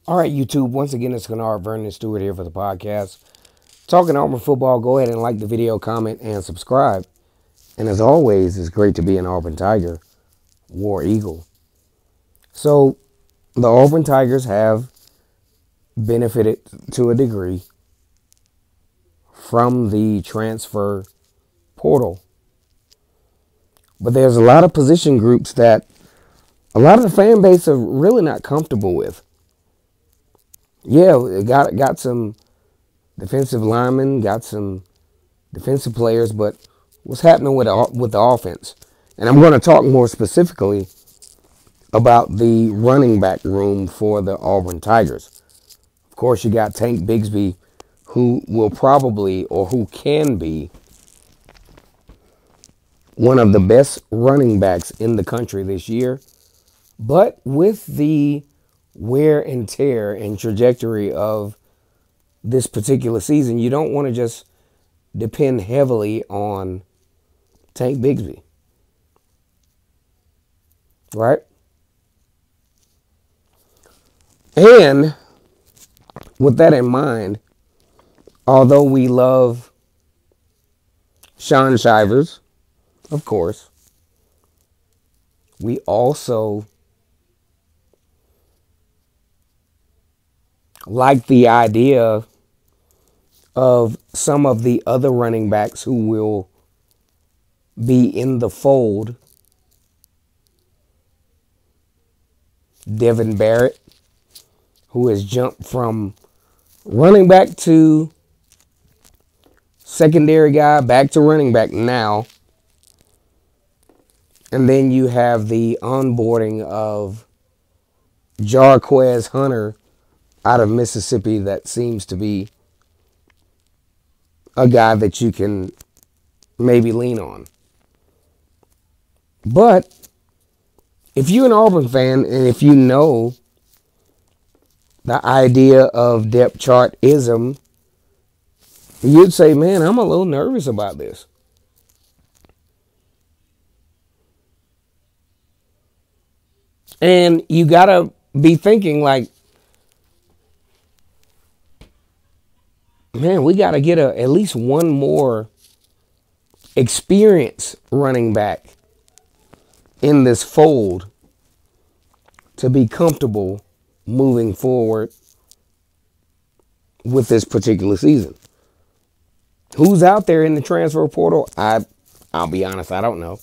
All right, YouTube. Once again, it's Kennard Vernon Stewart here for the podcast. Talking Auburn football. Go ahead and like the video, comment, and subscribe. And as always, it's great to be an Auburn Tiger, War Eagle. So, the Auburn Tigers have benefited to a degree from the transfer portal. But there's a lot of position groups that a lot of the fan base are really not comfortable with. Yeah, it got some defensive linemen, got some defensive players, but what's happening with the offense? And I'm going to talk more specifically about the running back room for the Auburn Tigers. Of course, you got Tank Bigsby, who will probably, or who can be, one of the best running backs in the country this year. But with the wear and tear and trajectory of this particular season, you don't want to just depend heavily on Tank Bigsby. Right? And with that in mind, although we love Shaun Shivers, of course, we also like the idea of some of the other running backs who will be in the fold. Devin Barrett, who has jumped from running back to secondary guy, back to running back now. And then you have the onboarding of Jarquez Hunter out of Mississippi that seems to be a guy that you can maybe lean on. But if you're an Auburn fan and if you know the idea of depth chart-ism, you'd say, man, I'm a little nervous about this. And you got to be thinking like, man, we got to get at least one more experienced running back in this fold to be comfortable moving forward with this particular season. Who's out there in the transfer portal? I'll be honest, I don't know.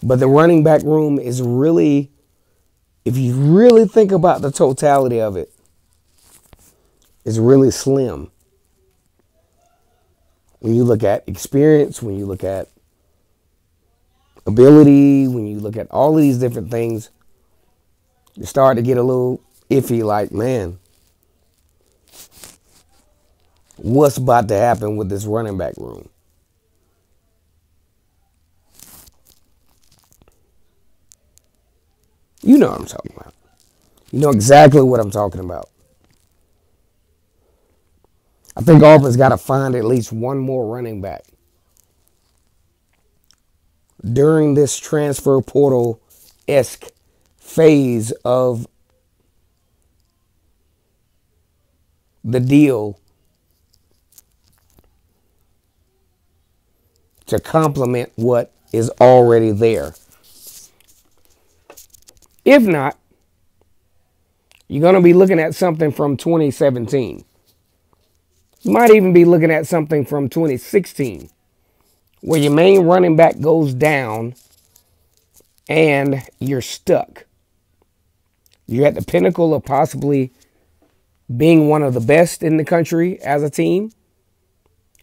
But the running back room is really, if you really think about the totality of it, it's really slim. When you look at experience, when you look at ability, when you look at all of these different things, you start to get a little iffy like, man, what's about to happen with this running back room? You know what I'm talking about. You know exactly what I'm talking about. I think Auburn's got to find at least one more running back during this transfer portal-esque phase of the deal to complement what is already there. If not, you're going to be looking at something from 2017. You might even be looking at something from 2016, where your main running back goes down and you're stuck. You're at the pinnacle of possibly being one of the best in the country as a team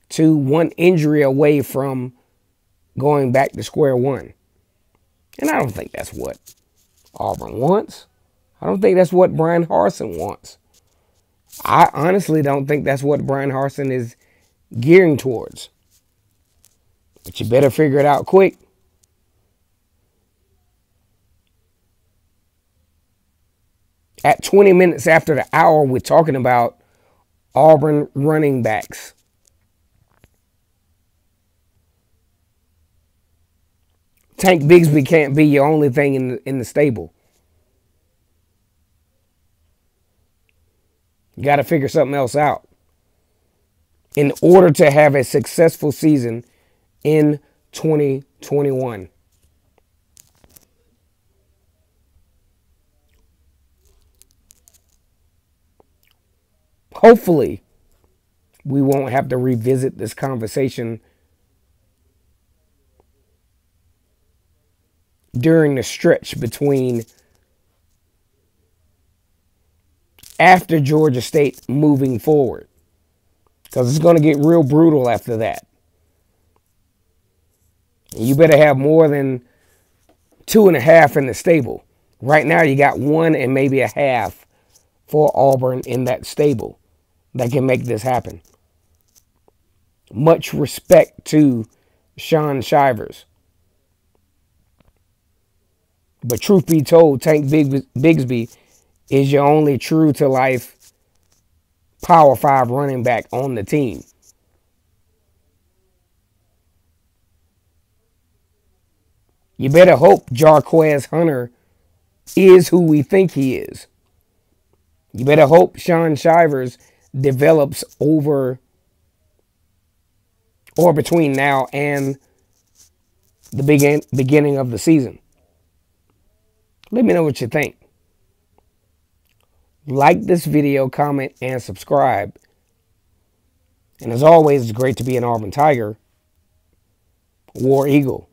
to one injury away from going back to square one. And I don't think that's what Auburn wants. I don't think that's what Brian Harsin wants. I honestly don't think that's what Brian Harsin is gearing towards. But you better figure it out quick. At 20 minutes after the hour, we're talking about Auburn running backs. Tank Bigsby can't be your only thing in the stable. You got to figure something else out in order to have a successful season in 2021. Hopefully, we won't have to revisit this conversation during the stretch between after Georgia State moving forward, because it's going to get real brutal after that. You better have more than 2.5 in the stable. Right now, you got 1 and maybe a half for Auburn in that stable that can make this happen. Much respect to Shaun Shivers. But truth be told, Tank Bigsby is your only true-to-life Power 5 running back on the team. You better hope Jarquez Hunter is who we think he is. You better hope Shaun Shivers develops over or between now and the beginning of the season. Let me know what you think. Like this video, comment, and subscribe. And as always, it's great to be an Auburn Tiger, War Eagle.